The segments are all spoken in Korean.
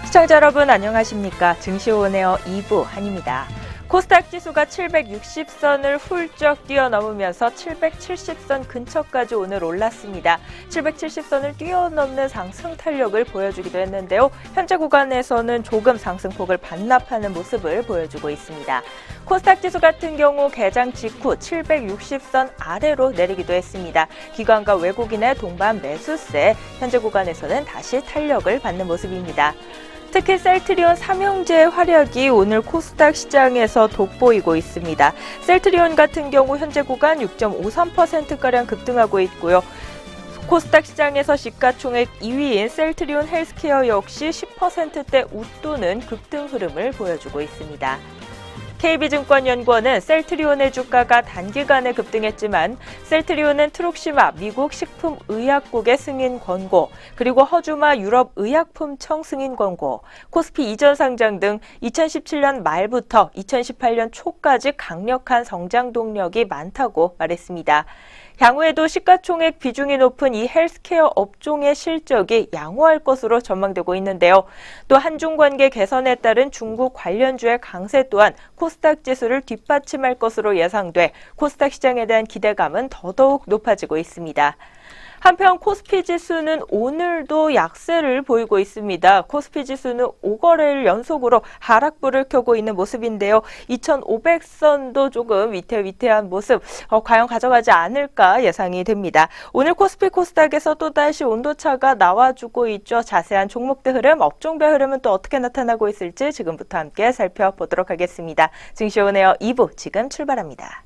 시청자 여러분 안녕하십니까. 증시오네어 2부 한입니다. 코스닥 지수가 760선을 훌쩍 뛰어넘으면서 770선 근처까지 오늘 올랐습니다. 770선을 뛰어넘는 상승 탄력을 보여주기도 했는데요. 현재 구간에서는 조금 상승폭을 반납하는 모습을 보여주고 있습니다. 코스닥 지수 같은 경우 개장 직후 760선 아래로 내리기도 했습니다. 기관과 외국인의 동반 매수세, 현재 구간에서는 다시 탄력을 받는 모습입니다. 특히 셀트리온 삼형제의 활약이 오늘 코스닥 시장에서 돋보이고 있습니다. 셀트리온 같은 경우 현재 구간 6.53%가량 급등하고 있고요. 코스닥 시장에서 시가총액 2위인 셀트리온 헬스케어 역시 10%대 웃도는 급등 흐름을 보여주고 있습니다. KB증권연구원은 셀트리온의 주가가 단기간에 급등했지만 셀트리온은 트룩시마 미국 식품의약국의 승인 권고, 그리고 허주마 유럽의약품청 승인 권고, 코스피 이전 상장 등 2017년 말부터 2018년 초까지 강력한 성장 동력이 많다고 말했습니다. 향후에도 시가총액 비중이 높은 이 헬스케어 업종의 실적이 양호할 것으로 전망되고 있는데요. 또 한중 관계 개선에 따른 중국 관련주의 강세 또한 코스닥 지수를 뒷받침할 것으로 예상돼 코스닥 시장에 대한 기대감은 더더욱 높아지고 있습니다. 한편 코스피 지수는 오늘도 약세를 보이고 있습니다. 코스피 지수는 5거래일 연속으로 하락불을 켜고 있는 모습인데요. 2500선도 조금 위태위태한 모습, 과연 가져가지 않을까 예상이 됩니다. 오늘 코스피 코스닥에서 또다시 온도차가 나와주고 있죠. 자세한 종목들 흐름, 업종별 흐름은 또 어떻게 나타나고 있을지 지금부터 함께 살펴보도록 하겠습니다. 증시오네어 2부 지금 출발합니다.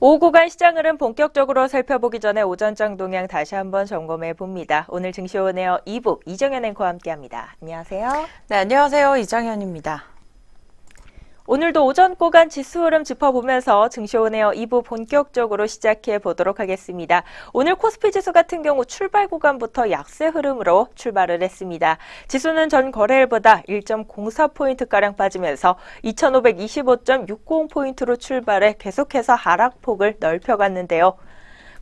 오후 구간 시장 흐름 본격적으로 살펴보기 전에 오전장 동향 다시 한번 점검해 봅니다. 오늘 증시오네어 2부 이정현 앵커와 함께합니다. 안녕하세요. 네, 안녕하세요. 이정현입니다. 오늘도 오전 구간 지수 흐름 짚어보면서 증시오네어 2부 본격적으로 시작해 보도록 하겠습니다. 오늘 코스피 지수 같은 경우 출발 구간부터 약세 흐름으로 출발을 했습니다. 지수는 전 거래일보다 1.04포인트가량 빠지면서 2525.60포인트로 출발해 계속해서 하락폭을 넓혀갔는데요.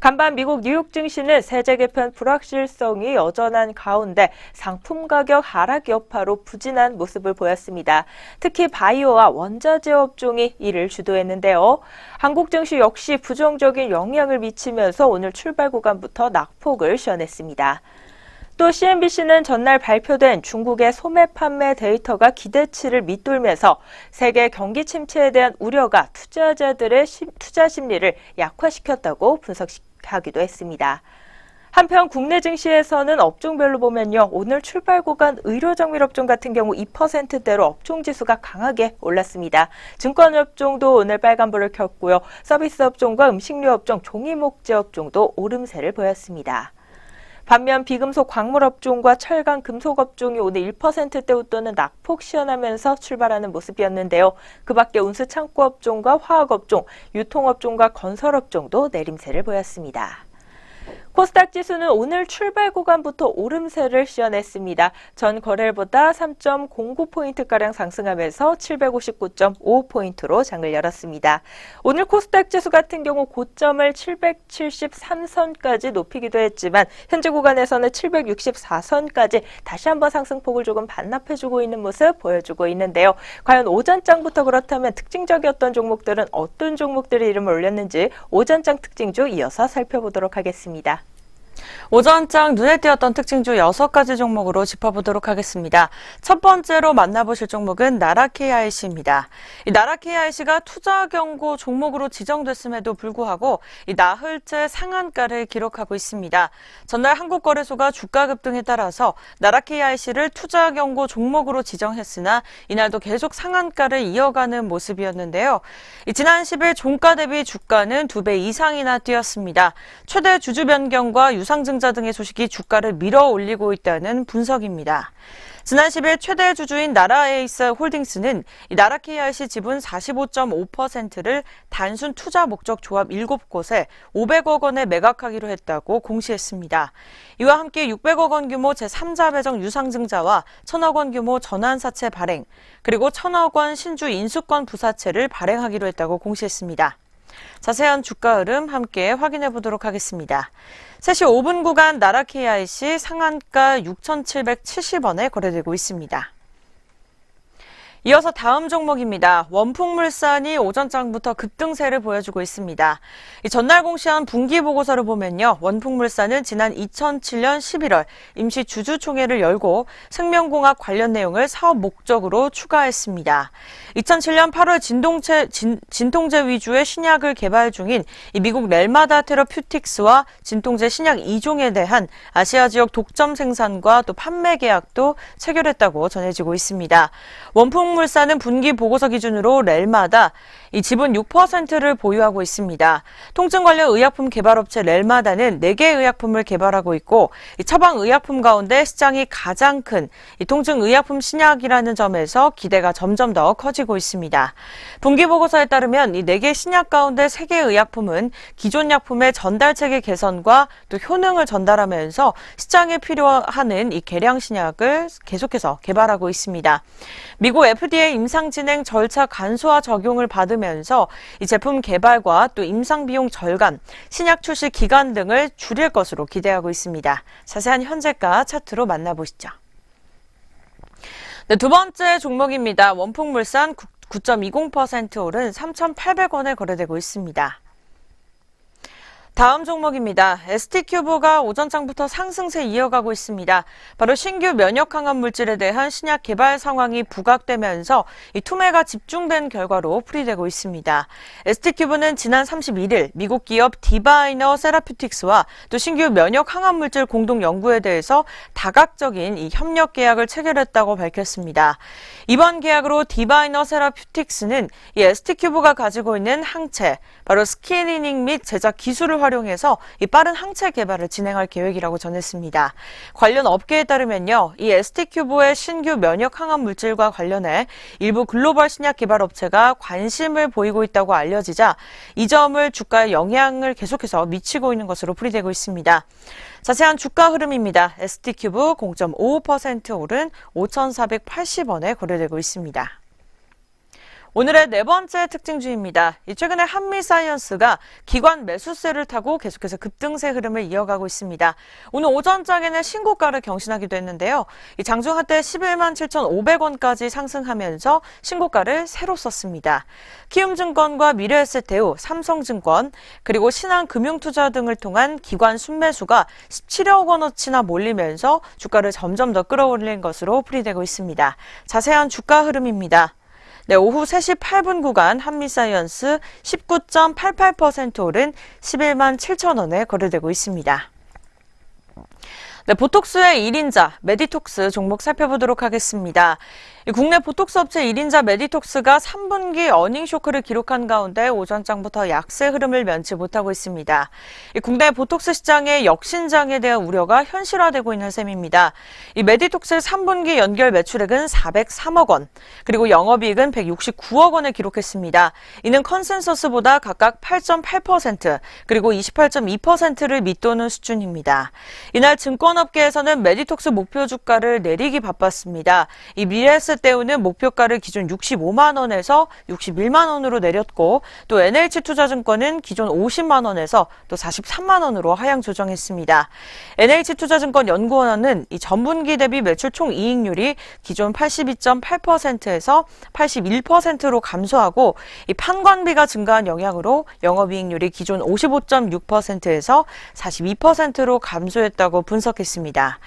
간밤 미국 뉴욕 증시는 세제 개편 불확실성이 여전한 가운데 상품 가격 하락 여파로 부진한 모습을 보였습니다. 특히 바이오와 원자재 업종이 이를 주도했는데요. 한국 증시 역시 부정적인 영향을 미치면서 오늘 출발 구간부터 낙폭을 시현했습니다. 또 CNBC는 전날 발표된 중국의 소매 판매 데이터가 기대치를 밑돌면서 세계 경기 침체에 대한 우려가 투자자들의 투자 심리를 약화시켰다고 분석하기도 했습니다. 한편 국내 증시에서는 업종별로 보면요. 오늘 출발 구간 의료정밀업종 같은 경우 2%대로 업종지수가 강하게 올랐습니다. 증권업종도 오늘 빨간불을 켰고요. 서비스업종과 음식료업종, 종이목재업종도 오름세를 보였습니다. 반면 비금속 광물업종과 철강 금속업종이 오늘 1%대 웃도는 낙폭 시현하면서 출발하는 모습이었는데요. 그 밖에 운수 창고업종과 화학업종, 유통업종과 건설업종도 내림세를 보였습니다. 코스닥 지수는 오늘 출발 구간부터 오름세를 시현했습니다. 전 거래일보다 3.09포인트가량 상승하면서 759.55포인트로 장을 열었습니다. 오늘 코스닥 지수 같은 경우 고점을 773선까지 높이기도 했지만 현재 구간에서는 764선까지 다시 한번 상승폭을 조금 반납해주고 있는 모습 보여주고 있는데요. 과연 오전장부터 그렇다면 특징적이었던 종목들은 어떤 종목들이 이름을 올렸는지 오전장 특징주 이어서 살펴보도록 하겠습니다. 오전장 눈에 띄었던 특징주 6가지 종목으로 짚어보도록 하겠습니다. 첫 번째로 만나보실 종목은 나라 KIC입니다. 이 나라 KIC가 투자 경고 종목으로 지정됐음에도 불구하고 이 나흘째 상한가를 기록하고 있습니다. 전날 한국거래소가 주가 급등에 따라서 나라 KIC를 투자 경고 종목으로 지정했으나 이날도 계속 상한가를 이어가는 모습이었는데요. 지난 10일 종가 대비 주가는 2배 이상이나 뛰었습니다. 최대 주주 변경과 유상증자 등의 소식이 주가를 밀어 올리고 있다는 분석입니다. 지난 10일 최대 주주인 나라에이스 홀딩스는 이 나라KIC 지분 45.5%를 단순 투자 목적 조합 7곳에 500억 원에 매각하기로 했다고 공시했습니다. 이와 함께 600억 원 규모 제3자 배정 유상증자와 1,000억 원 규모 전환사채 발행, 그리고 1,000억 원 신주 인수권 부사채를 발행하기로 했다고 공시했습니다. 자세한 주가 흐름 함께 확인해 보도록 하겠습니다. 3시 5분 구간 나라KIC 상한가 6,770원에 거래되고 있습니다. 이어서 다음 종목입니다. 원풍물산이 오전장부터 급등세를 보여주고 있습니다. 전날 공시한 분기보고서를 보면요. 원풍물산은 지난 2007년 11월 임시 주주총회를 열고 생명공학 관련 내용을 사업 목적으로 추가했습니다. 2007년 8월 진통제 위주의 신약을 개발 중인 미국 렐마다 테러퓨틱스와 진통제 신약 2종에 대한 아시아 지역 독점 생산과 또 판매 계약도 체결했다고 전해지고 있습니다. 원풍물산은 분기 보고서 기준으로 렐마다 이 지분 6%를 보유하고 있습니다. 통증 관련 의약품 개발업체 렐마다는 4개의 의약품을 개발하고 있고 처방 의약품 가운데 시장이 가장 큰 이 통증 의약품 신약이라는 점에서 기대가 점점 더 커지고 있습니다. 분기 보고서에 따르면 이 4개 신약 가운데 3개의 의약품은 기존 약품의 전달 체계 개선과 또 효능을 전달하면서 시장에 필요하는 이 개량 신약을 계속해서 개발하고 있습니다. 미국 FDA 임상 진행 절차 간소화 적용을 받으면서 이 제품 개발과 또 임상 비용 절감, 신약 출시 기간 등을 줄일 것으로 기대하고 있습니다. 자세한 현재가 차트로 만나보시죠. 네, 두 번째 종목입니다. 원풍물산 9.20% 오른 3,800원에 거래되고 있습니다. 다음 종목입니다. ST큐브가 오전장부터 상승세 이어가고 있습니다. 바로 신규 면역 항암 물질에 대한 신약 개발 상황이 부각되면서 이 투매가 집중된 결과로 풀이되고 있습니다. ST큐브는 지난 31일 미국 기업 디바이너 세라퓨틱스와 또 신규 면역 항암 물질 공동 연구에 대해서 다각적인 이 협력 계약을 체결했다고 밝혔습니다. 이번 계약으로 디바이너 세라퓨틱스는 이 ST큐브가 가지고 있는 항체, 바로 스크리닝 및 제작 기술을 활용해서 이 빠른 항체 개발을 진행할 계획이라고 전했습니다. 관련 업계에 따르면요, 이 ST큐브의 신규 면역 항암 물질과 관련해 일부 글로벌 신약 개발 업체가 관심을 보이고 있다고 알려지자 이 점을 주가에 영향을 계속해서 미치고 있는 것으로 풀이되고 있습니다. 자세한 주가 흐름입니다. ST큐브 0.55% 오른 5,480원에 거래되고 있습니다. 오늘의 네 번째 특징주입니다. 최근에 한미사이언스가 기관 매수세를 타고 계속해서 급등세 흐름을 이어가고 있습니다. 오늘 오전장에는 신고가를 경신하기도 했는데요. 장중 한때 11만 7,500원까지 상승하면서 신고가를 새로 썼습니다. 키움증권과 미래에셋대우, 삼성증권, 그리고 신한금융투자 등을 통한 기관 순매수가 17억 원어치나 몰리면서 주가를 점점 더 끌어올린 것으로 풀이되고 있습니다. 자세한 주가 흐름입니다. 네, 오후 3시 8분 구간 한미사이언스 19.88% 오른 11만 7천원에 거래되고 있습니다. 네, 보톡스의 1인자 메디톡스 종목 살펴보도록 하겠습니다. 국내 보톡스 업체 1인자 메디톡스가 3분기 어닝 쇼크를 기록한 가운데 오전장부터 약세 흐름을 면치 못하고 있습니다. 국내 보톡스 시장의 역신장에 대한 우려가 현실화되고 있는 셈입니다. 이 메디톡스 3분기 연결 매출액은 403억 원, 그리고 영업이익은 169억 원을 기록했습니다. 이는 컨센서스보다 각각 8.8%, 그리고 28.2%를 밑도는 수준입니다. 이날 증권업계에서는 메디톡스 목표 주가를 내리기 바빴습니다. 이 미래에셋대우는 목표가를 기존 65만 원에서 61만 원으로 내렸고, 또 NH투자증권은 기존 50만 원에서 또 43만 원으로 하향 조정했습니다. NH투자증권 연구원은 이 전분기 대비 매출 총 이익률이 기존 82.8%에서 81%로 감소하고, 이 판관비가 증가한 영향으로 영업이익률이 기존 55.6%에서 42%로 감소했다고 분석했습니다.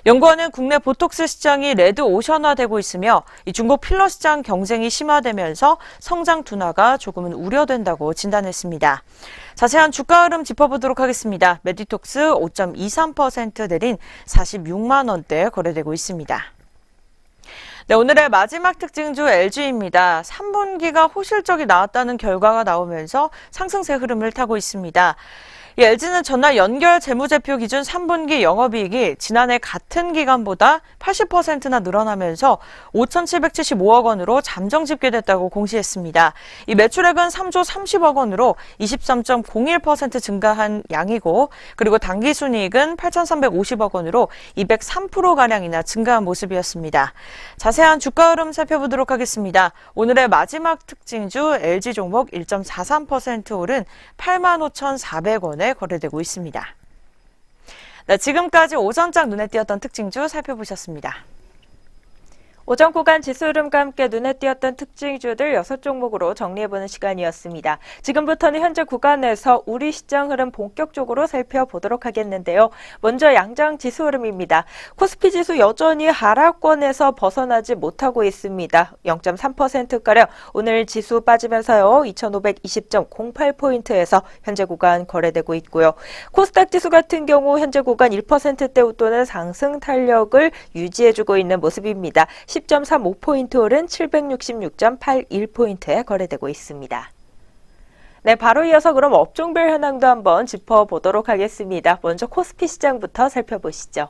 연구원은 국내 보톡스 시장이 레드 오션화되고 있으며 이 중국 필러 시장 경쟁이 심화되면서 성장 둔화가 조금은 우려된다고 진단했습니다. 자세한 주가 흐름 짚어보도록 하겠습니다. 메디톡스 5.23% 내린 46만 원대에 거래되고 있습니다. 네, 오늘의 마지막 특징주 LG입니다. 3분기가 호실적이 나왔다는 결과가 나오면서 상승세 흐름을 타고 있습니다. LG는 전날 연결 재무제표 기준 3분기 영업이익이 지난해 같은 기간보다 80%나 늘어나면서 5,775억 원으로 잠정 집계됐다고 공시했습니다. 이 매출액은 3조 30억 원으로 23.01% 증가한 양이고, 그리고 당기순이익은 8,350억 원으로 203%가량이나 증가한 모습이었습니다. 자세한 주가 흐름 살펴보도록 하겠습니다. 오늘의 마지막 특징주 LG 종목 1.43% 오른 85,400원에 거래되고 있습니다. 네, 지금까지 오전장 눈에 띄었던 특징주 살펴보셨습니다. 오전 구간 지수 흐름과 함께 눈에 띄었던 특징주들 6종목으로 정리해보는 시간이었습니다. 지금부터는 현재 구간에서 우리 시장 흐름 본격적으로 살펴보도록 하겠는데요. 먼저 양장 지수 흐름입니다. 코스피 지수 여전히 하락권에서 벗어나지 못하고 있습니다. 0.3%가량 오늘 지수 빠지면서요. 2520.08포인트에서 현재 구간 거래되고 있고요. 코스닥 지수 같은 경우 현재 구간 1%대 웃도는 상승 탄력을 유지해주고 있는 모습입니다. 10.35포인트 오른 766.81포인트에 거래되고 있습니다. 네, 바로 이어서 그럼 업종별 현황도 한번 짚어보도록 하겠습니다. 먼저 코스피 시장부터 살펴보시죠.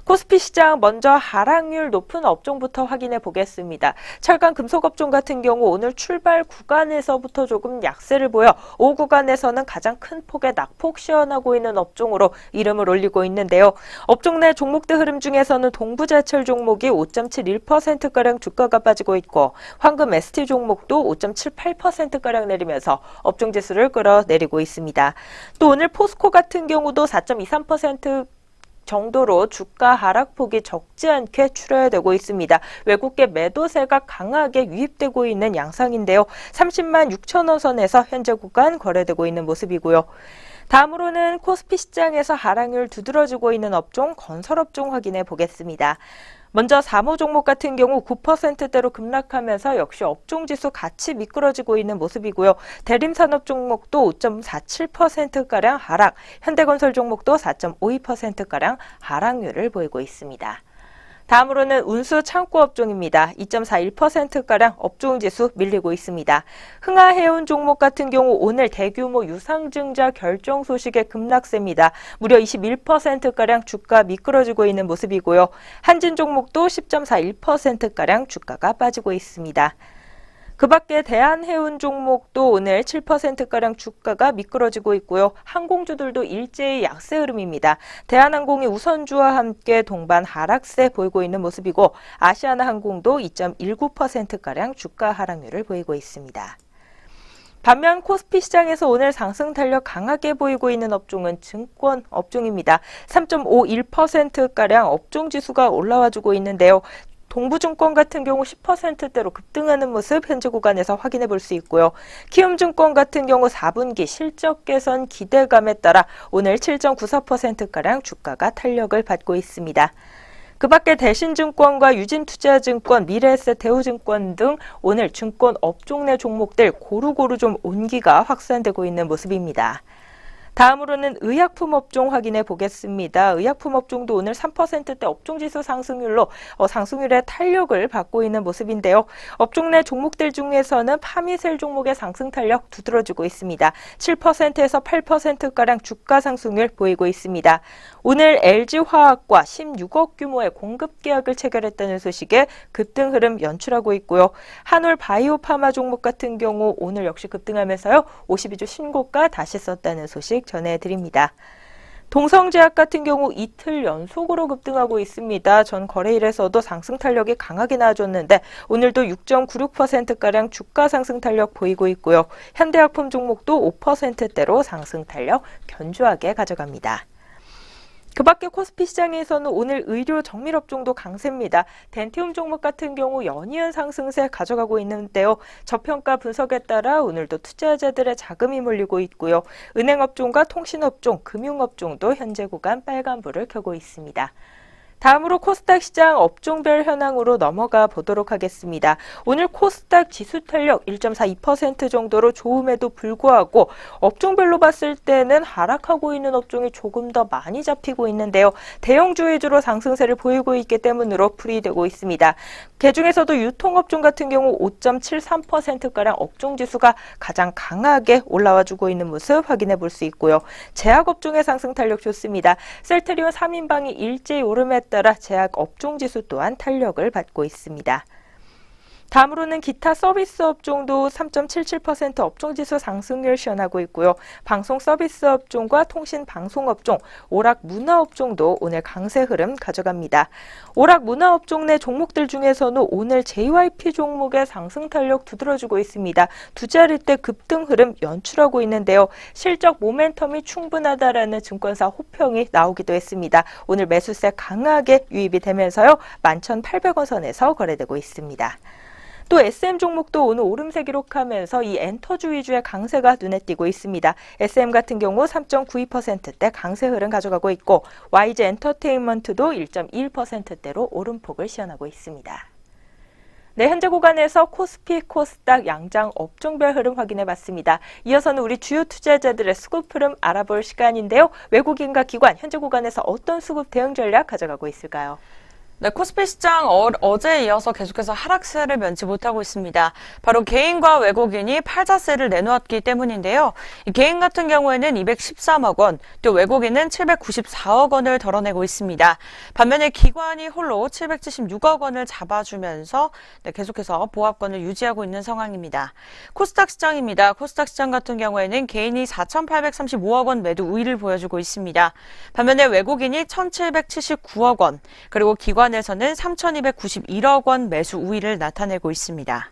코스피 시장 먼저 하락률 높은 업종부터 확인해 보겠습니다. 철강 금속업종 같은 경우 오늘 출발 구간에서부터 조금 약세를 보여 오후 구간에서는 가장 큰 폭의 낙폭 시현하고 있는 업종으로 이름을 올리고 있는데요. 업종 내 종목들 흐름 중에서는 동부제철 종목이 5.71%가량 주가가 빠지고 있고, 황금 ST 종목도 5.78%가량 내리면서 업종 지수를 끌어내리고 있습니다. 또 오늘 포스코 같은 경우도 4.23% 정도로 주가 하락폭이 적지 않게 출하되고 있습니다. 외국계 매도세가 강하게 유입되고 있는 양상인데요. 30만 6천 원 선에서 현재 구간 거래되고 있는 모습이고요. 다음으로는 코스피 시장에서 하락률 두드러지고 있는 업종, 건설업종 확인해 보겠습니다. 먼저 사모 종목 같은 경우 9%대로 급락하면서 역시 업종지수 같이 미끄러지고 있는 모습이고요. 대림산업 종목도 5.47%가량 하락, 현대건설 종목도 4.52%가량 하락률을 보이고 있습니다. 다음으로는 운수 창고 업종입니다. 2.41%가량 업종지수 밀리고 있습니다. 흥하해운 종목 같은 경우 오늘 대규모 유상증자 결정 소식에 급락세입니다. 무려 21%가량 주가 미끄러지고 있는 모습이고요. 한진 종목도 10.41%가량 주가가 빠지고 있습니다. 그 밖에 대한해운 종목도 오늘 7%가량 주가가 미끄러지고 있고요. 항공주들도 일제히 약세 흐름입니다. 대한항공이 우선주와 함께 동반 하락세 보이고 있는 모습이고, 아시아나항공도 2.19%가량 주가 하락률을 보이고 있습니다. 반면 코스피 시장에서 오늘 상승 탄력 강하게 보이고 있는 업종은 증권 업종입니다. 3.51%가량 업종 지수가 올라와주고 있는데요. 동부증권 같은 경우 10%대로 급등하는 모습 현재 구간에서 확인해 볼 수 있고요. 키움증권 같은 경우 4분기 실적 개선 기대감에 따라 오늘 7.94%가량 주가가 탄력을 받고 있습니다. 그 밖에 대신증권과 유진투자증권, 미래에셋, 대우증권 등 오늘 증권 업종 내 종목들 고루고루 좀 온기가 확산되고 있는 모습입니다. 다음으로는 의약품 업종 확인해 보겠습니다. 의약품 업종도 오늘 3%대 업종지수 상승률로 상승률의 탄력을 받고 있는 모습인데요. 업종 내 종목들 중에서는 파미셀 종목의 상승 탄력 두드러지고 있습니다. 7%에서 8%가량 주가 상승률 보이고 있습니다. 오늘 LG화학과 16억 규모의 공급 계약을 체결했다는 소식에 급등 흐름 연출하고 있고요. 한올 바이오파마 종목 같은 경우 오늘 역시 급등하면서요. 52주 신고가 다시 썼다는 소식 전해드립니다. 동성제약 같은 경우 이틀 연속으로 급등하고 있습니다. 전 거래일에서도 상승 탄력이 강하게 나와줬는데 오늘도 6.96%가량 주가 상승 탄력 보이고 있고요. 현대약품 종목도 5%대로 상승 탄력 견조하게 가져갑니다. 그 밖에 코스피 시장에서는 오늘 의료 정밀업종도 강세입니다. 덴티움 종목 같은 경우 연이은 상승세 가져가고 있는데요. 저평가 분석에 따라 오늘도 투자자들의 자금이 몰리고 있고요. 은행업종과 통신업종, 금융업종도 현재 구간 빨간불을 켜고 있습니다. 다음으로 코스닥 시장 업종별 현황으로 넘어가 보도록 하겠습니다. 오늘 코스닥 지수 탄력 1.42% 정도로 좋음에도 불구하고 업종별로 봤을 때는 하락하고 있는 업종이 조금 더 많이 잡히고 있는데요. 대형주 위주로 상승세를 보이고 있기 때문으로 풀이되고 있습니다. 그중에서도 유통업종 같은 경우 5.73%가량 업종지수가 가장 강하게 올라와주고 있는 모습 확인해 볼 수 있고요. 제약업종의 상승 탄력 좋습니다. 셀트리온 3인방이 일제히 오름에 따라 제약 업종지수 또한 탄력을 받고 있습니다. 다음으로는 기타 서비스 업종도 3.77% 업종지수 상승률 시현하고 있고요. 방송 서비스 업종과 통신 방송 업종, 오락 문화 업종도 오늘 강세 흐름 가져갑니다. 오락 문화 업종 내 종목들 중에서는 오늘 JYP 종목의 상승 탄력 두드러주고 있습니다. 두 자릿대 급등 흐름 연출하고 있는데요. 실적 모멘텀이 충분하다라는 증권사 호평이 나오기도 했습니다. 오늘 매수세 강하게 유입이 되면서요. 11,800원 선에서 거래되고 있습니다. 또 SM 종목도 오늘 오름세 기록하면서 이 엔터주 위주의 강세가 눈에 띄고 있습니다. SM 같은 경우 3.92%대 강세 흐름 가져가고 있고 YG 엔터테인먼트도 1.1%대로 오름폭을 시현하고 있습니다. 네, 현재 구간에서 코스피, 코스닥, 양장 업종별 흐름 확인해 봤습니다. 이어서는 우리 주요 투자자들의 수급 흐름 알아볼 시간인데요. 외국인과 기관, 현재 구간에서 어떤 수급 대응 전략 가져가고 있을까요? 네, 코스피 시장 어제에 이어서 계속해서 하락세를 면치 못하고 있습니다. 바로 개인과 외국인이 팔자세를 내놓았기 때문인데요. 이 개인 같은 경우에는 213억 원, 또 외국인은 794억 원을 덜어내고 있습니다. 반면에 기관이 홀로 776억 원을 잡아주면서 계속해서 보합권을 유지하고 있는 상황입니다. 코스닥 시장입니다. 코스닥 시장 같은 경우에는 개인이 4,835억 원 매도 우위를 보여주고 있습니다. 반면에 외국인이 1,779억 원, 그리고 기관에서는 3,291억 원 매수 우위를 나타내고 있습니다.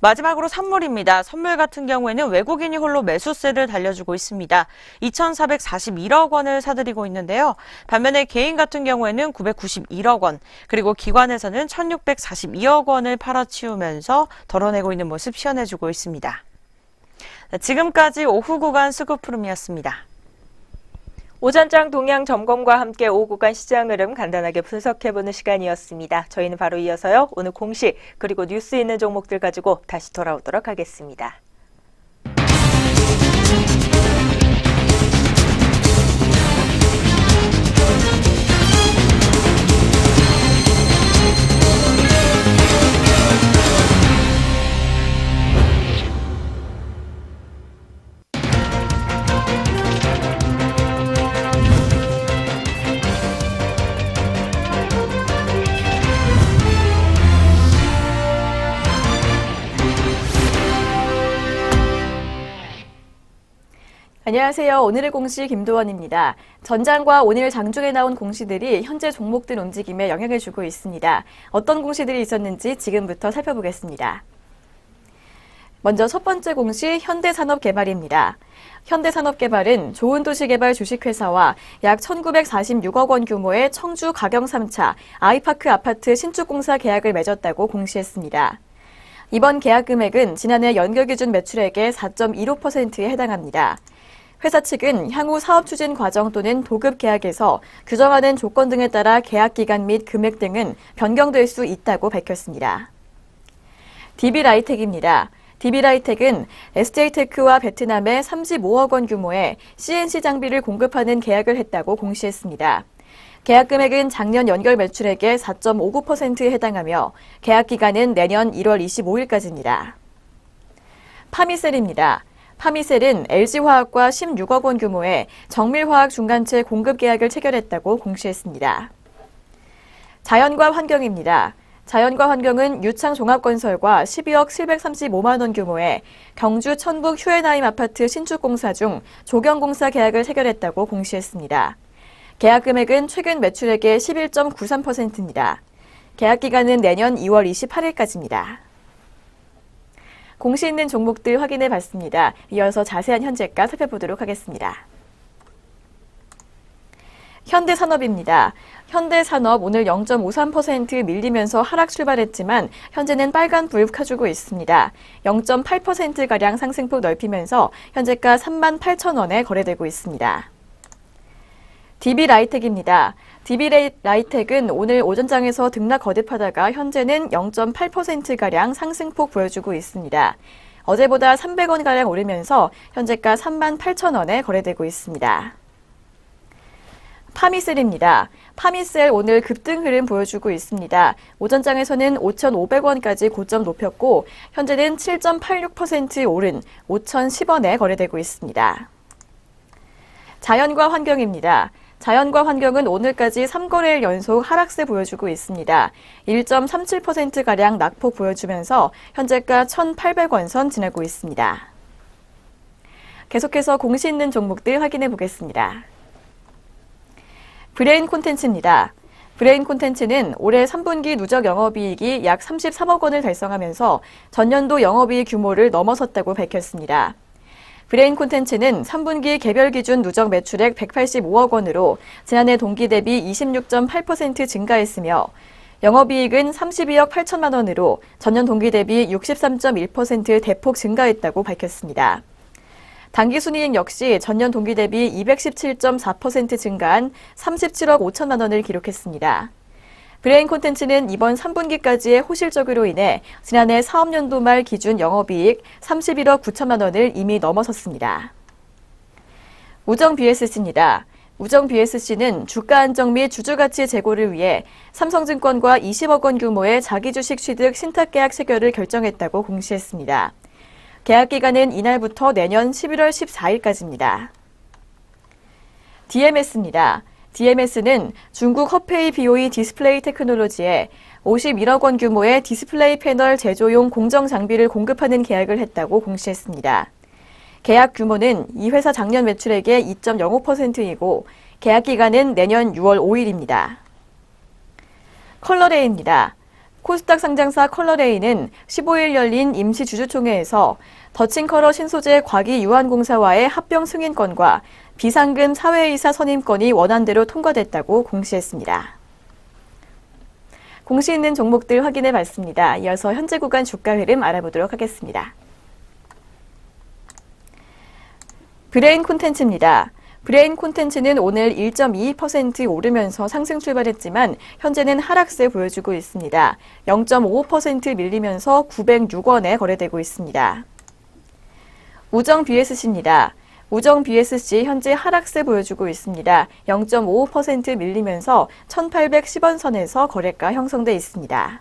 마지막으로 선물입니다. 선물 같은 경우에는 외국인이 홀로 매수세를 달려주고 있습니다. 2,441억 원을 사들이고 있는데요. 반면에 개인 같은 경우에는 991억 원, 그리고 기관에서는 1,642억 원을 팔아치우면서 덜어내고 있는 모습 시현해주고 있습니다. 지금까지 오후 구간 수급 흐름이었습니다. 오전장 동향 점검과 함께 오후 구간 시장 흐름 간단하게 분석해보는 시간이었습니다. 저희는 바로 이어서요. 오늘 공시 그리고 뉴스 있는 종목들 가지고 다시 돌아오도록 하겠습니다. 안녕하세요. 오늘의 공시 김도원입니다. 전장과 오늘 장중에 나온 공시들이 현재 종목들 움직임에 영향을 주고 있습니다. 어떤 공시들이 있었는지 지금부터 살펴보겠습니다. 먼저 첫 번째 공시 현대산업개발입니다. 현대산업개발은 좋은도시개발 주식회사와 약 1,946억 원 규모의 청주 가경 3차 아이파크 아파트 신축공사 계약을 맺었다고 공시했습니다. 이번 계약 금액은 지난해 연결기준 매출액의 4.15%에 해당합니다. 회사 측은 향후 사업 추진 과정 또는 도급 계약에서 규정하는 조건 등에 따라 계약 기간 및 금액 등은 변경될 수 있다고 밝혔습니다. DB라이텍입니다. DB라이텍은 SJ테크와 베트남에 35억 원 규모의 CNC 장비를 공급하는 계약을 했다고 공시했습니다. 계약 금액은 작년 연결 매출액의 4.59%에 해당하며 계약 기간은 내년 1월 25일까지입니다. 파미셀입니다. 파미셀은 LG화학과 16억 원 규모의 정밀화학 중간체 공급 계약을 체결했다고 공시했습니다. 자연과 환경입니다. 자연과 환경은 유창종합건설과 12억 735만 원 규모의 경주 천북 휴에나임 아파트 신축공사 중 조경공사 계약을 체결했다고 공시했습니다. 계약 금액은 최근 매출액의 11.93%입니다. 계약 기간은 내년 2월 28일까지입니다. 공시 있는 종목들 확인해 봤습니다. 이어서 자세한 현재가 살펴보도록 하겠습니다. 현대산업입니다. 현대산업 오늘 0.53% 밀리면서 하락 출발했지만 현재는 빨간 불 켜주고 있습니다. 0.8%가량 상승폭 넓히면서 현재가 38,000원에 거래되고 있습니다. DB라이텍입니다. DB라이텍은 오늘 오전장에서 등락 거듭하다가 현재는 0.8%가량 상승폭 보여주고 있습니다. 어제보다 300원가량 오르면서 현재가 38,000원에 거래되고 있습니다. 파미셀입니다. 파미셀 오늘 급등 흐름 보여주고 있습니다. 오전장에서는 5,500원까지 고점 높였고 현재는 7.86% 오른 5,010원에 거래되고 있습니다. 자연과 환경입니다. 자연과 환경은 오늘까지 3거래일 연속 하락세 보여주고 있습니다. 1.37%가량 낙폭 보여주면서 현재가 1,800원 선 지나고 있습니다. 계속해서 공시 있는 종목들 확인해 보겠습니다. 브레인 콘텐츠입니다. 브레인 콘텐츠는 올해 3분기 누적 영업이익이 약 33억 원을 달성하면서 전년도 영업이익 규모를 넘어섰다고 밝혔습니다. 브레인 콘텐츠는 3분기 개별 기준 누적 매출액 185억 원으로 지난해 동기 대비 26.8% 증가했으며 영업이익은 32억 8천만 원으로 전년 동기 대비 63.1% 대폭 증가했다고 밝혔습니다. 당기순이익 역시 전년 동기 대비 217.4% 증가한 37억 5천만 원을 기록했습니다. 브레인 콘텐츠는 이번 3분기까지의 호실적으로 인해 지난해 사업연도 말 기준 영업이익 31억 9천만 원을 이미 넘어섰습니다. 우정 BSC입니다. 우정 BSC는 주가 안정 및 주주가치 제고를 위해 삼성증권과 20억 원 규모의 자기주식 취득 신탁계약 체결을 결정했다고 공시했습니다. 계약 기간은 이날부터 내년 11월 14일까지입니다. DMS입니다. DMS는 중국 허페이 BOE 디스플레이 테크놀로지에 51억 원 규모의 디스플레이 패널 제조용 공정 장비를 공급하는 계약을 했다고 공시했습니다. 계약 규모는 이 회사 작년 매출액의 2.05%이고 계약 기간은 내년 6월 5일입니다. 컬러레이입니다. 코스닥 상장사 컬러레이는 15일 열린 임시 주주총회에서 더친컬러 신소재 과기유한공사와의 합병 승인권과 비상금 사회이사 선임권이 원안대로 통과됐다고 공시했습니다. 공시 있는 종목들 확인해 봤습니다. 이어서 현재 구간 주가 흐름 알아보도록 하겠습니다. 브레인 콘텐츠입니다. 브레인 콘텐츠는 오늘 1.22% 오르면서 상승 출발했지만 현재는 하락세 보여주고 있습니다. 0.55% 밀리면서 906원에 거래되고 있습니다. 우정 BSC입니다. 우정 BSC 현재 하락세 보여주고 있습니다. 0.55% 밀리면서 1,810원 선에서 거래가 형성돼 있습니다.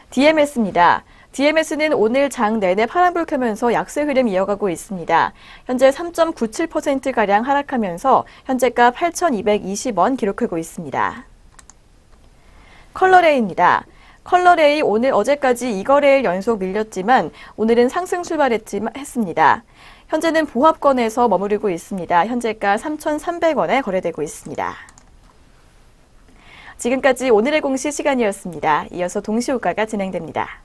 DMS입니다. DMS는 오늘 장 내내 파란불 켜면서 약세 흐름 이어가고 있습니다. 현재 3.97%가량 하락하면서 현재가 8,220원 기록하고 있습니다. 컬러레이입니다. 컬러레이 오늘 어제까지 2거래일 연속 밀렸지만 오늘은 상승 출발했습니다. 현재는 보합권에서 머무르고 있습니다. 현재가 3,300원에 거래되고 있습니다. 지금까지 오늘의 공시 시간이었습니다. 이어서 동시효과가 진행됩니다.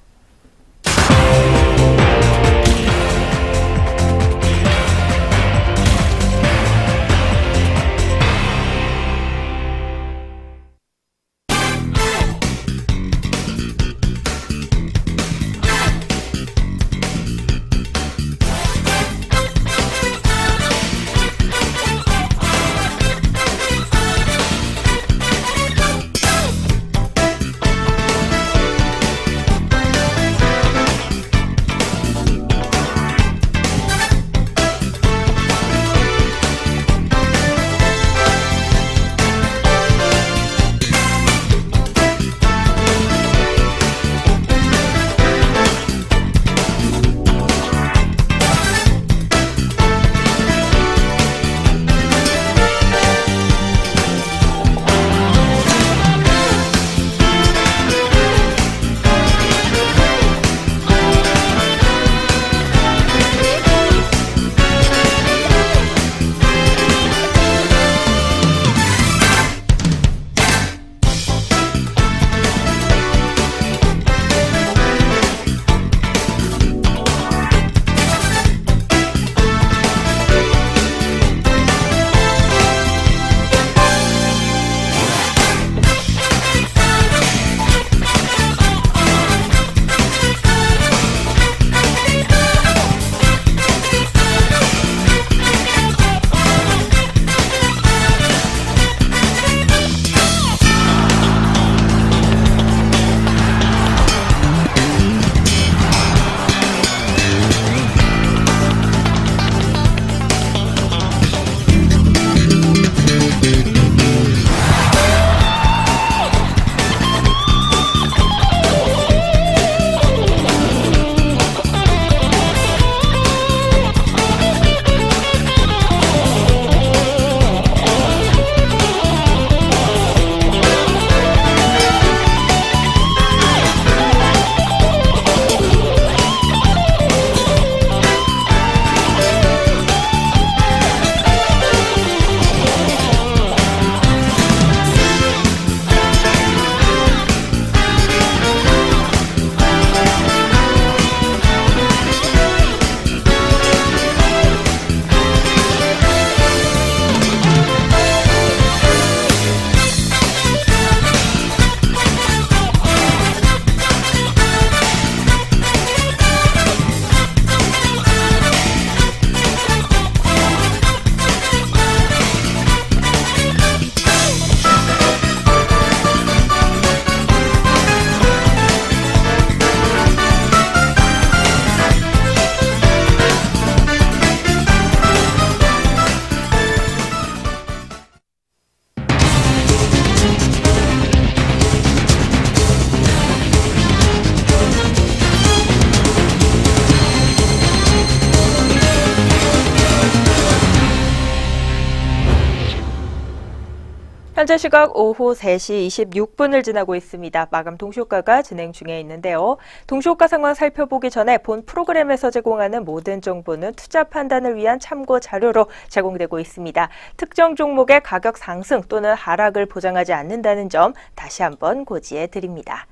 현재 시각 오후 3시 26분을 지나고 있습니다. 마감 동시효과가 진행 중에 있는데요. 동시효과 상황 살펴보기 전에 본 프로그램에서 제공하는 모든 정보는 투자 판단을 위한 참고 자료로 제공되고 있습니다. 특정 종목의 가격 상승 또는 하락을 보장하지 않는다는 점 다시 한번 고지해 드립니다.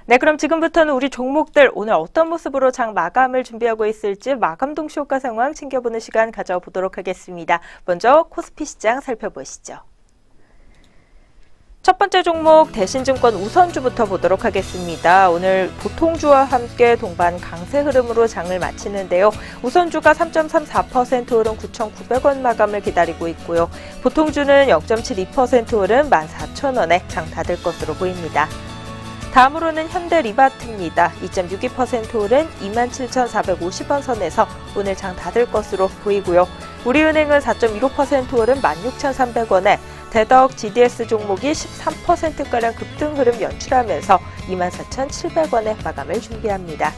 네, 그럼 지금부터는 우리 종목들 오늘 어떤 모습으로 장 마감을 준비하고 있을지 마감 동시효과 상황 챙겨보는 시간 가져보도록 하겠습니다. 먼저 코스피 시장 살펴보시죠. 첫 번째 종목 대신증권 우선주부터 보도록 하겠습니다. 오늘 보통주와 함께 동반 강세 흐름으로 장을 마치는데요. 우선주가 3.34% 오른 9,900원 마감을 기다리고 있고요. 보통주는 0.72% 오른 14,000원에 장 닫을 것으로 보입니다. 다음으로는 현대리바트입니다. 2.62% 오른 27,450원 선에서 오늘 장 닫을 것으로 보이고요. 우리은행은 4.15% 오른 16,300원에 대덕 GDS 종목이 13%가량 급등 흐름 연출하면서 24,700원에 마감을 준비합니다.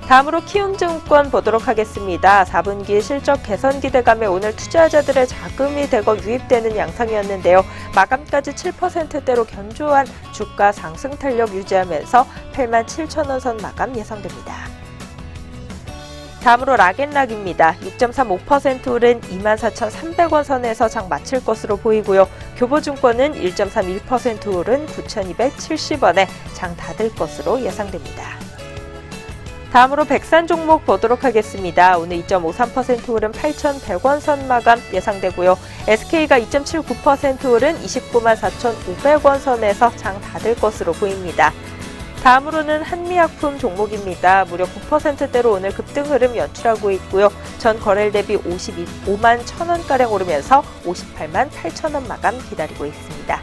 다음으로 키움증권 보도록 하겠습니다. 4분기 실적 개선 기대감에 오늘 투자자들의 자금이 대거 유입되는 양상이었는데요. 마감까지 7%대로 견조한 주가 상승 탄력 유지하면서 87,000원 선 마감 예상됩니다. 다음으로 락앤락입니다. 6.35% 오른 24,300원 선에서 장 마칠 것으로 보이고요. 교보증권은 1.31% 오른 9,270원에 장 닫을 것으로 예상됩니다. 다음으로 백산 종목 보도록 하겠습니다. 오늘 2.53% 오른 8,100원 선 마감 예상되고요. SK가 2.79% 오른 294,500원 선에서 장 닫을 것으로 보입니다. 다음으로는 한미약품 종목입니다. 무려 9%대로 오늘 급등 흐름 연출하고 있고요. 전 거래일 대비 55만 1,000원가량 오르면서 58만 8,000원 마감 기다리고 있습니다.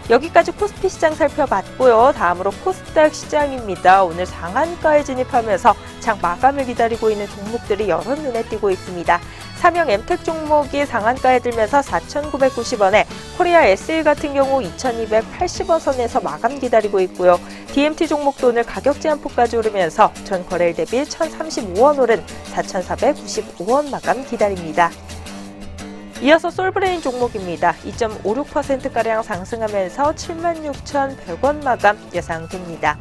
여기까지 코스피 시장 살펴봤고요. 다음으로 코스닥 시장입니다. 오늘 상한가에 진입하면서 장 마감을 기다리고 있는 종목들이 여러 눈에 띄고 있습니다. 삼형 엠텍 종목이 상한가에 들면서 4,990원에 코리아 SA 같은 경우 2,280원 선에서 마감 기다리고 있고요. DMT 종목도 오늘 가격 제한폭까지 오르면서 전 거래일 대비 1,035원 오른 4,495원 마감 기다립니다. 이어서 솔브레인 종목입니다. 2.56%가량 상승하면서 76,100원 마감 예상됩니다.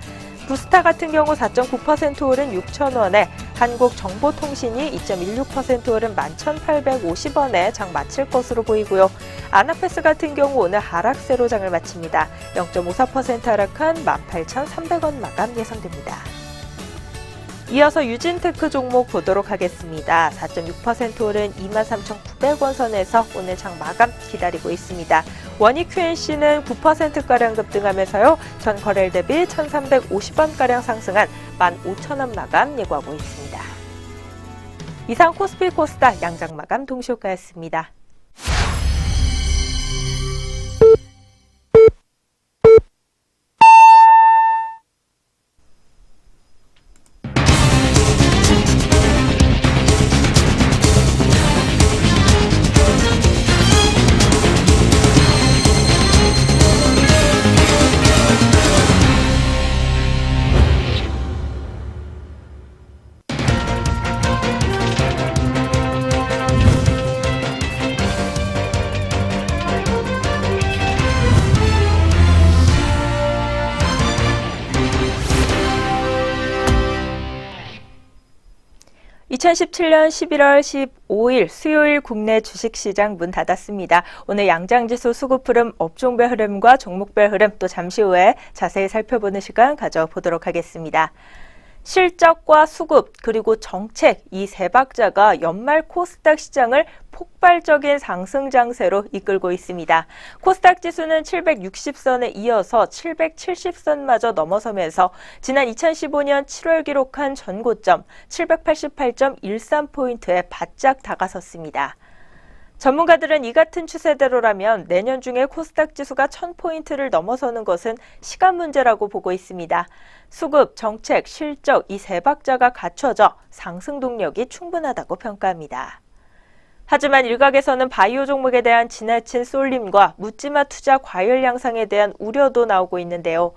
부스타 같은 경우 4.9% 오른 6,000원에 한국정보통신이 2.16% 오른 11,850원에 장 마칠 것으로 보이고요. 아나페스 같은 경우 오늘 하락세로 장을 마칩니다. 0.54% 하락한 18,300원 마감 예상됩니다. 이어서 유진테크 종목 보도록 하겠습니다. 4.6% 오른 23,900원 선에서 오늘 장 마감 기다리고 있습니다. 원익 QNC는 9%가량 급등하면서요. 전 거래일 대비 1,350원가량 상승한 15,000원 마감 예고하고 있습니다. 이상 코스피 코스닥 양장 마감 동시효과였습니다. (2017년 11월 15일) 수요일 국내 주식시장 문 닫았습니다. 오늘 양장지수 수급 흐름, 업종별 흐름과 종목별 흐름 또 잠시 후에 자세히 살펴보는 시간 가져보도록 하겠습니다. 실적과 수급 그리고 정책 이 세 박자가 연말 코스닥 시장을 폭발적인 상승 장세로 이끌고 있습니다. 코스닥 지수는 760선에 이어서 770선마저 넘어서면서 지난 2015년 7월 기록한 전고점 788.13포인트에 바짝 다가섰습니다. 전문가들은 이 같은 추세대로라면 내년 중에 코스닥 지수가 1000포인트를 넘어서는 것은 시간 문제라고 보고 있습니다. 수급, 정책, 실적 이 세 박자가 갖춰져 상승 동력이 충분하다고 평가합니다. 하지만 일각에서는 바이오 종목에 대한 지나친 쏠림과 묻지마 투자 과열 양상에 대한 우려도 나오고 있는데요.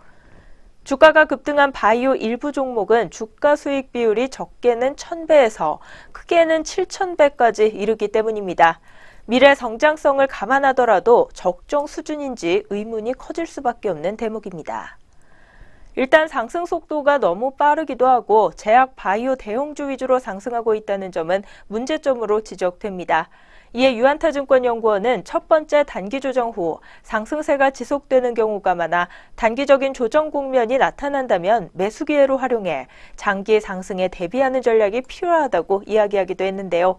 주가가 급등한 바이오 일부 종목은 주가 수익 비율이 적게는 1000배에서 크게는 7000배까지 이르기 때문입니다. 미래 성장성을 감안하더라도 적정 수준인지 의문이 커질 수밖에 없는 대목입니다. 일단 상승 속도가 너무 빠르기도 하고 제약 바이오 대형주 위주로 상승하고 있다는 점은 문제점으로 지적됩니다. 이에 유한타증권연구원은 첫 번째 단기 조정 후 상승세가 지속되는 경우가 많아 단기적인 조정 국면이 나타난다면 매수 기회로 활용해 장기 상승에 대비하는 전략이 필요하다고 이야기하기도 했는데요.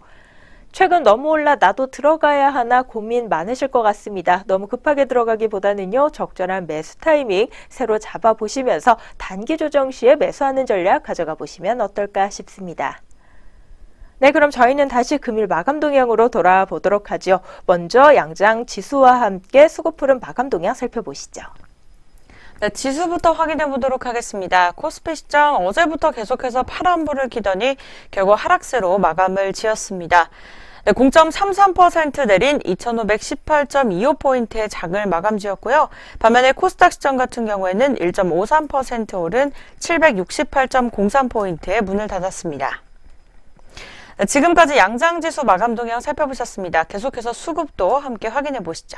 최근 너무 올라 나도 들어가야 하나 고민 많으실 것 같습니다. 너무 급하게 들어가기보다는요, 적절한 매수 타이밍 새로 잡아보시면서 단기 조정 시에 매수하는 전략 가져가 보시면 어떨까 싶습니다. 네, 그럼 저희는 다시 금일 마감 동향으로 돌아보도록 하죠. 먼저 양장 지수와 함께 수급 푸른 마감 동향 살펴보시죠. 네, 지수부터 확인해 보도록 하겠습니다. 코스피 시장 어제부터 계속해서 파란불을 켜더니 결국 하락세로 마감을 지었습니다. 네, 0.33% 내린 2518.25포인트의 장을 마감 지었고요. 반면에 코스닥 시장 같은 경우에는 1.53% 오른 768.03포인트에 문을 닫았습니다. 네, 지금까지 양장지수 마감 동향 살펴보셨습니다. 계속해서 수급도 함께 확인해 보시죠.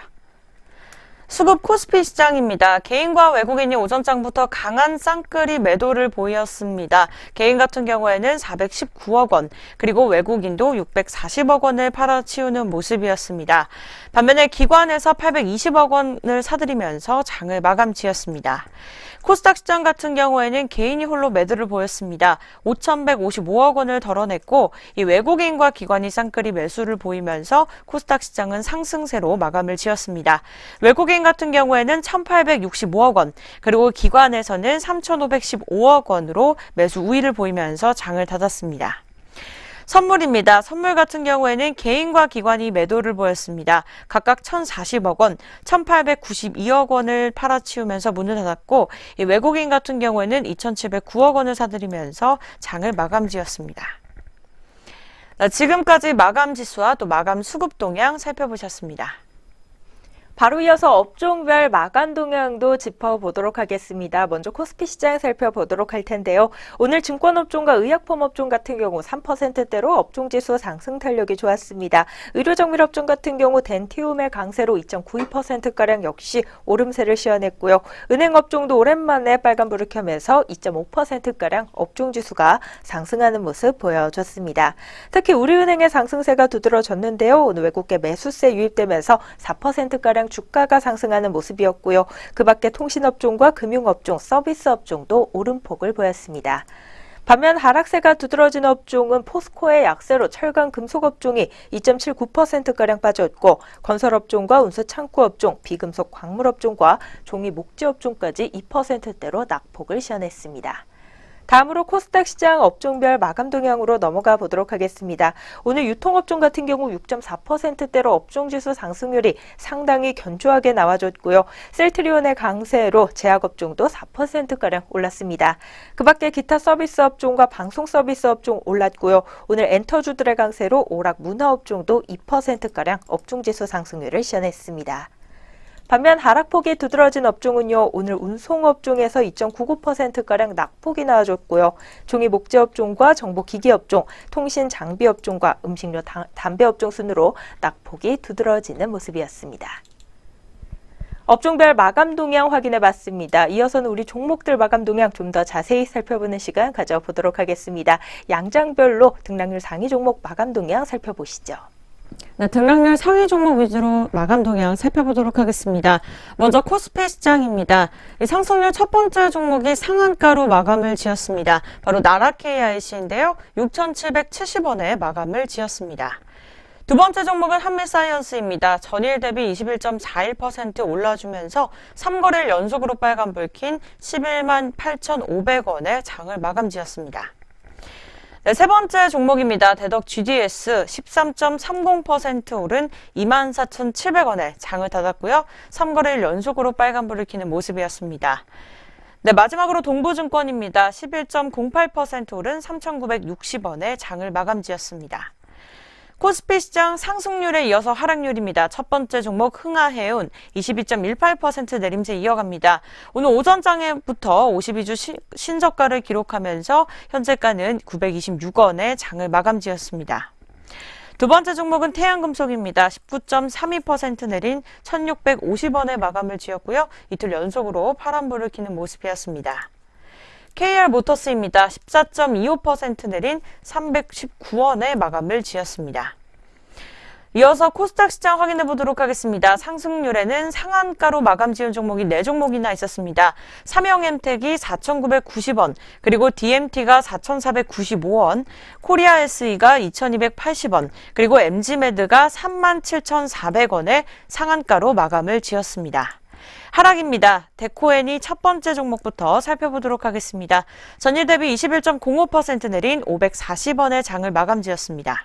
수급 코스피 시장입니다. 개인과 외국인이 오전장부터 강한 쌍끌이 매도를 보였습니다. 개인 같은 경우에는 419억 원, 그리고 외국인도 640억 원을 팔아치우는 모습이었습니다. 반면에 기관에서 820억 원을 사들이면서 장을 마감 지었습니다. 코스닥 시장 같은 경우에는 개인이 홀로 매도를 보였습니다. 5,155억 원을 덜어냈고 이 외국인과 기관이 쌍끌이 매수를 보이면서 코스닥 시장은 상승세로 마감을 지었습니다. 외국인 같은 경우에는 1,865억 원, 그리고 기관에서는 3,515억 원으로 매수 우위를 보이면서 장을 닫았습니다. 선물입니다. 선물 같은 경우에는 개인과 기관이 매도를 보였습니다. 각각 1,040억 원, 1,892억 원을 팔아치우면서 문을 닫았고 이 외국인 같은 경우에는 2,709억 원을 사들이면서 장을 마감 지었습니다. 지금까지 마감 지수와 또 마감 수급 동향 살펴보셨습니다. 바로 이어서 업종별 마감 동향도 짚어보도록 하겠습니다. 먼저 코스피 시장 살펴보도록 할 텐데요. 오늘 증권업종과 의약품업종 같은 경우 3%대로 업종지수 상승 탄력이 좋았습니다. 의료정밀업종 같은 경우 덴티움의 강세로 2.92%가량 역시 오름세를 시현했고요. 은행업종도 오랜만에 빨간불을 켜면서 2.5%가량 업종지수가 상승하는 모습 보여줬습니다. 특히 우리은행의 상승세가 두드러졌는데요. 오늘 외국계 매수세 유입되면서 4%가량 주가가 상승하는 모습이었고요. 그 밖에 통신업종과 금융업종, 서비스업종도 오름폭을 보였습니다. 반면 하락세가 두드러진 업종은 포스코의 약세로 철강 금속업종이 2.79%가량 빠졌고 건설업종과 운수창고업종, 비금속 광물업종과 종이 목재업종까지 2%대로 낙폭을 시현했습니다. 다음으로 코스닥 시장 업종별 마감 동향으로 넘어가 보도록 하겠습니다. 오늘 유통업종 같은 경우 6.4%대로 업종지수 상승률이 상당히 견조하게 나와줬고요. 셀트리온의 강세로 제약업종도 4%가량 올랐습니다. 그 밖에 기타 서비스업종과 방송서비스업종 올랐고요. 오늘 엔터주들의 강세로 오락 문화업종도 2%가량 업종지수 상승률을 시현했습니다. 반면 하락폭이 두드러진 업종은요. 오늘 운송업종에서 2.99%가량 낙폭이 나와줬고요. 종이 목재업종과 정보기기업종, 통신장비업종과 음식료 담배업종 순으로 낙폭이 두드러지는 모습이었습니다. 업종별 마감 동향 확인해봤습니다. 이어서는 우리 종목들 마감 동향 좀 더 자세히 살펴보는 시간 가져보도록 하겠습니다. 양장별로 등락률 상위 종목 마감 동향 살펴보시죠. 네, 등락률 상위 종목 위주로 마감 동향 살펴보도록 하겠습니다. 먼저 코스피 시장입니다. 이 상승률 첫 번째 종목이 상한가로 마감을 지었습니다. 바로 나라 KIC인데요. 6,770원에 마감을 지었습니다. 두 번째 종목은 한미사이언스입니다. 전일 대비 21.41% 올라주면서 3거래일 연속으로 빨간불 킨 11만 8,500원에 장을 마감 지었습니다. 네, 세 번째 종목입니다. 대덕 GDS 13.30% 오른 24,700원에 장을 닫았고요. 3거래일 연속으로 빨간불을 켜는 모습이었습니다. 네, 마지막으로 동부증권입니다. 11.08% 오른 3,960원에 장을 마감 지었습니다. 코스피 시장 상승률에 이어서 하락률입니다. 첫 번째 종목 흥하해운 22.18% 내림세 이어갑니다. 오늘 오전장에부터 52주 신저가를 기록하면서 현재가는 926원에 장을 마감 지었습니다. 두 번째 종목은 태양금속입니다. 19.32% 내린 1,650원에 마감을 지었고요. 이틀 연속으로 파란불을 켜는 모습이었습니다. KR모터스입니다. 14.25% 내린 319원에 마감을 지었습니다. 이어서 코스닥 시장 확인해 보도록 하겠습니다. 상승률에는 상한가로 마감 지은 종목이 4종목이나 있었습니다. 삼영엠텍이 4,990원, 그리고 DMT가 4,495원, 코리아SE가 2,280원, 그리고 MG매드가 37,400원에 상한가로 마감을 지었습니다. 하락입니다. 데코엔이 첫 번째 종목부터 살펴보도록 하겠습니다. 전일 대비 21.05% 내린 540원의 장을 마감 지었습니다.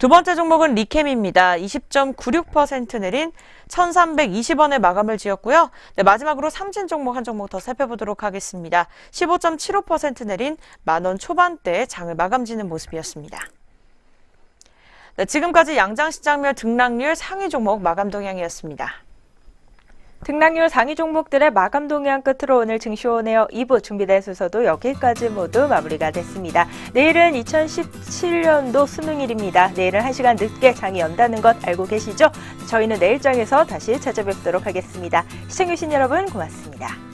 두 번째 종목은 리캠입니다. 20.96% 내린 1,320원에 마감을 지었고요. 네, 마지막으로 삼진 종목 한 종목 더 살펴보도록 하겠습니다. 15.75% 내린 만원 초반대에 장을 마감 지는 모습이었습니다. 네, 지금까지 양장시장별 등락률 상위 종목 마감 동향이었습니다. 등락률 상위 종목들의 마감 동향 끝으로 오늘 증시원에어 2부 준비된 순서도 여기까지 모두 마무리가 됐습니다. 내일은 2017년도 수능일입니다. 내일은 1시간 늦게 장이 연다는 것 알고 계시죠? 저희는 내일장에서 다시 찾아뵙도록 하겠습니다. 시청해주신 여러분 고맙습니다.